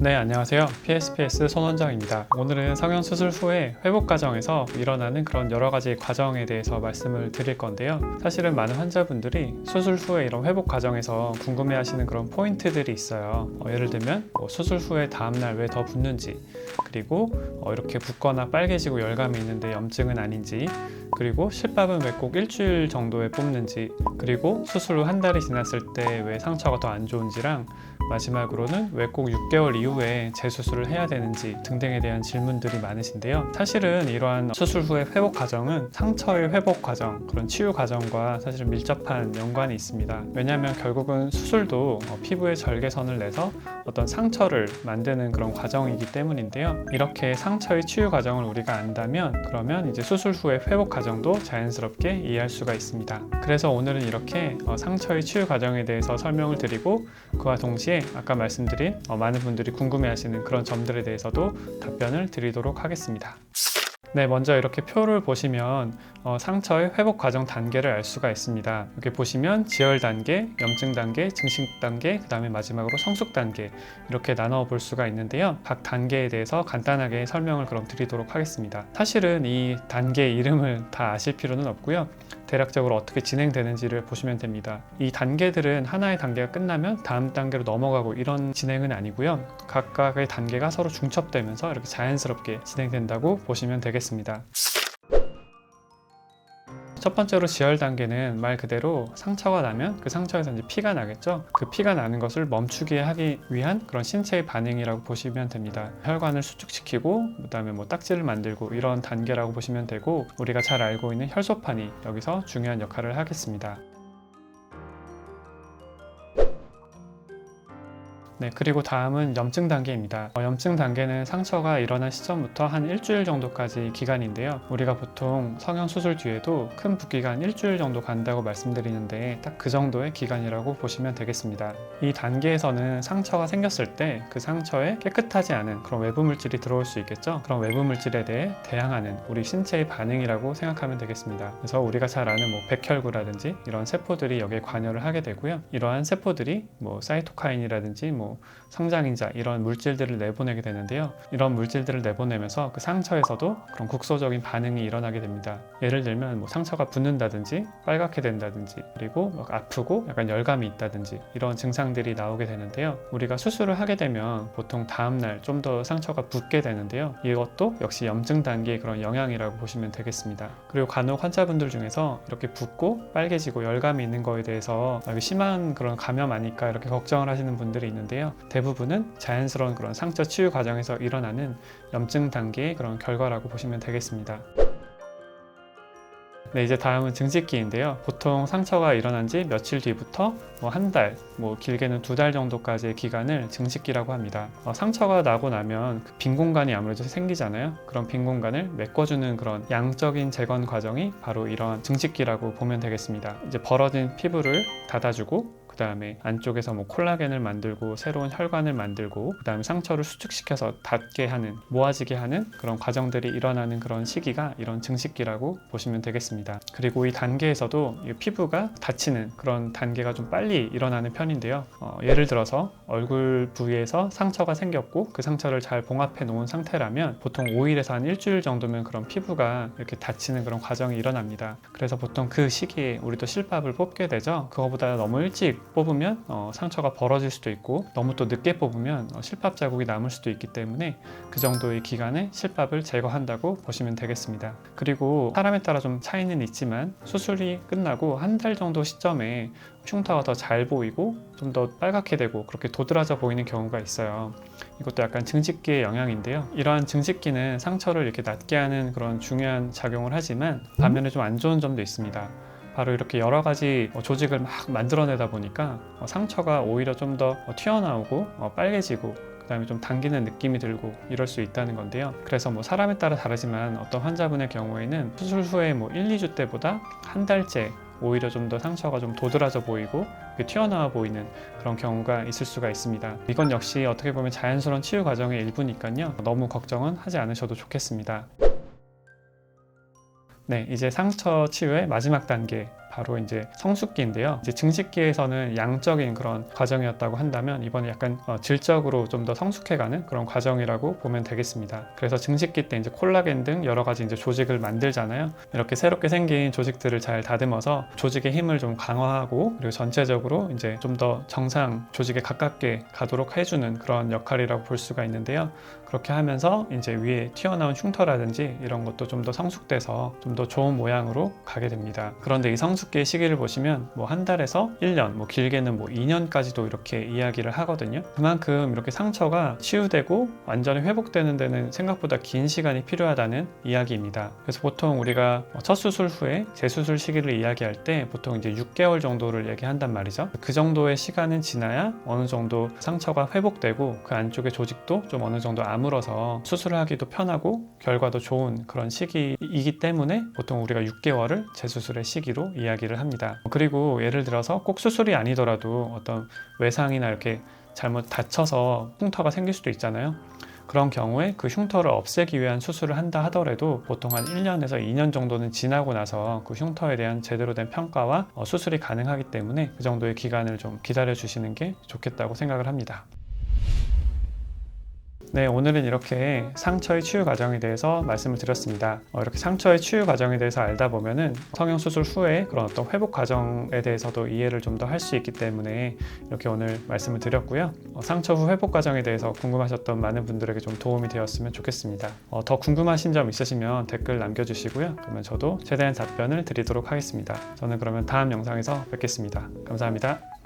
네, 안녕하세요. PSPS 손원장입니다. 오늘은 성형수술 후에 회복 과정에서 일어나는 그런 여러 가지 과정에 대해서 말씀을 드릴 건데요. 사실은 많은 환자분들이 수술 후에 이런 회복 과정에서 궁금해하시는 그런 포인트들이 있어요. 예를 들면 수술 후에 다음날 왜 더 붓는지, 그리고 이렇게 붓거나 빨개지고 열감이 있는데 염증은 아닌지, 그리고 실밥은 왜 꼭 일주일 정도에 뽑는지, 그리고 수술 후 한 달이 지났을 때 왜 상처가 더 안 좋은지랑, 마지막으로는 왜 꼭 6개월 이후에 재수술을 해야 되는지 등등에 대한 질문들이 많으신데요. 사실은 이러한 수술 후의 회복 과정은 상처의 회복 과정, 그런 치유 과정과 사실은 밀접한 연관이 있습니다. 왜냐하면 결국은 수술도 피부에 절개선을 내서 어떤 상처를 만드는 그런 과정이기 때문인데요. 이렇게 상처의 치유 과정을 우리가 안다면 그러면 이제 수술 후의 회복 과정도 자연스럽게 이해할 수가 있습니다. 그래서 오늘은 이렇게 상처의 치유 과정에 대해서 설명을 드리고, 그와 동시에 아까 말씀드린 많은 분들이 궁금해하시는 그런 점들에 대해서도 답변을 드리도록 하겠습니다. 네, 먼저 이렇게 표를 보시면 상처의 회복 과정 단계를 알 수가 있습니다. 이렇게 보시면 지혈 단계, 염증 단계, 증식 단계, 그 다음에 마지막으로 성숙 단계, 이렇게 나눠 볼 수가 있는데요. 각 단계에 대해서 간단하게 설명을 그럼 드리도록 하겠습니다. 사실은 이 단계 이름을 다 아실 필요는 없고요. 대략적으로 어떻게 진행되는지를 보시면 됩니다. 이 단계들은 하나의 단계가 끝나면 다음 단계로 넘어가고 이런 진행은 아니고요. 각각의 단계가 서로 중첩되면서 이렇게 자연스럽게 진행된다고 보시면 되겠습니다. 첫 번째로 지혈 단계는 말 그대로 상처가 나면 그 상처에서 이제 피가 나겠죠. 그 피가 나는 것을 멈추게 하기 위한 그런 신체의 반응이라고 보시면 됩니다. 혈관을 수축시키고 그다음에 딱지를 만들고 이런 단계라고 보시면 되고, 우리가 잘 알고 있는 혈소판이 여기서 중요한 역할을 하겠습니다. 네, 그리고 다음은 염증 단계입니다. 염증 단계는 상처가 일어난 시점부터 한 일주일 정도까지 기간인데요. 우리가 보통 성형수술 뒤에도 큰 붓기가 한 일주일 정도 간다고 말씀드리는데 딱 그 정도의 기간이라고 보시면 되겠습니다. 이 단계에서는 상처가 생겼을 때 그 상처에 깨끗하지 않은 그런 외부 물질이 들어올 수 있겠죠. 그런 외부 물질에 대해 대항하는 우리 신체의 반응이라고 생각하면 되겠습니다. 그래서 우리가 잘 아는 백혈구라든지 이런 세포들이 여기에 관여를 하게 되고요. 이러한 세포들이 사이토카인이라든지 성장인자 이런 물질들을 내보내게 되는데요. 이런 물질들을 내보내면서 그 상처에서도 그런 국소적인 반응이 일어나게 됩니다. 예를 들면 상처가 붓는다든지 빨갛게 된다든지, 그리고 아프고 약간 열감이 있다든지 이런 증상들이 나오게 되는데요. 우리가 수술을 하게 되면 보통 다음날 좀 더 상처가 붓게 되는데요. 이것도 역시 염증 단계의 그런 영향이라고 보시면 되겠습니다. 그리고 간혹 환자분들 중에서 이렇게 붓고 빨개지고 열감이 있는 거에 대해서 심한 그런 감염 아닐까 이렇게 걱정을 하시는 분들이 있는데요. 대부분은 자연스러운 그런 상처 치유 과정에서 일어나는 염증 단계의 그런 결과라고 보시면 되겠습니다. 네, 이제 다음은 증식기인데요. 보통 상처가 일어난 지 며칠 뒤부터 한 달, 길게는 2달 정도까지의 기간을 증식기라고 합니다. 상처가 나고 나면 그 빈 공간이 아무래도 생기잖아요. 그런 빈 공간을 메꿔주는 그런 양적인 재건 과정이 바로 이런 증식기라고 보면 되겠습니다. 이제 벌어진 피부를 닫아주고, 그 다음에 안쪽에서 콜라겐을 만들고 새로운 혈관을 만들고, 그 다음에 상처를 수축시켜서 닫게 하는, 모아지게 하는 그런 과정들이 일어나는 그런 시기가 이런 증식기라고 보시면 되겠습니다. 그리고 이 단계에서도 이 피부가 다치는 그런 단계가 좀 빨리 일어나는 편인데요. 예를 들어서 얼굴 부위에서 상처가 생겼고 그 상처를 잘 봉합해 놓은 상태라면 보통 5일에서 한 일주일 정도면 그런 피부가 이렇게 다치는 그런 과정이 일어납니다. 그래서 보통 그 시기에 우리도 실밥을 뽑게 되죠. 그거보다 너무 일찍 뽑으면 상처가 벌어질 수도 있고, 너무 또 늦게 뽑으면 실밥 자국이 남을 수도 있기 때문에 그 정도의 기간에 실밥을 제거한다고 보시면 되겠습니다. 그리고 사람에 따라 좀 차이는 있지만 수술이 끝나고 한 달 정도 시점에 흉터가 더 잘 보이고 좀 더 빨갛게 되고 그렇게 도드라져 보이는 경우가 있어요. 이것도 약간 증식기의 영향인데요. 이러한 증식기는 상처를 이렇게 낫게 하는 그런 중요한 작용을 하지만 반면에 좀 안 좋은 점도 있습니다. 바로 이렇게 여러 가지 조직을 막 만들어내다 보니까 상처가 오히려 좀 더 튀어나오고 빨개지고, 그 다음에 좀 당기는 느낌이 들고 이럴 수 있다는 건데요. 그래서 사람에 따라 다르지만 어떤 환자분의 경우에는 수술 후에 1, 2주 때보다 한 달째 오히려 좀 더 상처가 좀 도드라져 보이고 튀어나와 보이는 그런 경우가 있을 수가 있습니다. 이건 역시 어떻게 보면 자연스러운 치유 과정의 일부니까요. 너무 걱정은 하지 않으셔도 좋겠습니다. 네, 이제 상처 치유의 마지막 단계, 바로 이제 성숙기인데요. 이제 증식기에서는 양적인 그런 과정이었다고 한다면 이번에 약간 질적으로 좀 더 성숙해가는 그런 과정이라고 보면 되겠습니다. 그래서 증식기 때 이제 콜라겐 등 여러 가지 이제 조직을 만들잖아요. 이렇게 새롭게 생긴 조직들을 잘 다듬어서 조직의 힘을 좀 강화하고 그리고 전체적으로 이제 좀 더 정상 조직에 가깝게 가도록 해주는 그런 역할이라고 볼 수가 있는데요. 그렇게 하면서 이제 위에 튀어나온 흉터라든지 이런 것도 좀 더 성숙돼서 좀 더 좋은 모양으로 가게 됩니다. 그런데 이 성숙기의 시기를 보시면 뭐 한 달에서 1년, 뭐 길게는 뭐 2년까지도 이렇게 이야기를 하거든요. 그만큼 이렇게 상처가 치유되고 완전히 회복되는 데는 생각보다 긴 시간이 필요하다는 이야기입니다. 그래서 보통 우리가 첫 수술 후에 재수술 시기를 이야기할 때 보통 이제 6개월 정도를 얘기한단 말이죠. 그 정도의 시간은 지나야 어느 정도 상처가 회복되고 그 안쪽의 조직도 좀 어느 정도 아물어서 수술을 하기도 편하고 결과도 좋은 그런 시기이기 때문에 보통 우리가 6개월을 재수술의 시기로 이야기를 합니다. 그리고 예를 들어서 꼭 수술이 아니더라도 어떤 외상이나 이렇게 잘못 다쳐서 흉터가 생길 수도 있잖아요. 그런 경우에 그 흉터를 없애기 위한 수술을 한다 하더라도 보통 한 1년에서 2년 정도는 지나고 나서 그 흉터에 대한 제대로 된 평가와 수술이 가능하기 때문에 그 정도의 기간을 좀 기다려 주시는 게 좋겠다고 생각을 합니다. 네, 오늘은 이렇게 상처의 치유 과정에 대해서 말씀을 드렸습니다. 이렇게 상처의 치유 과정에 대해서 알다 보면은 성형수술 후에 그런 어떤 회복 과정에 대해서도 이해를 좀 더 할 수 있기 때문에 이렇게 오늘 말씀을 드렸고요. 상처 후 회복 과정에 대해서 궁금하셨던 많은 분들에게 좀 도움이 되었으면 좋겠습니다. 더 궁금하신 점 있으시면 댓글 남겨주시고요. 그러면 저도 최대한 답변을 드리도록 하겠습니다. 저는 그러면 다음 영상에서 뵙겠습니다. 감사합니다.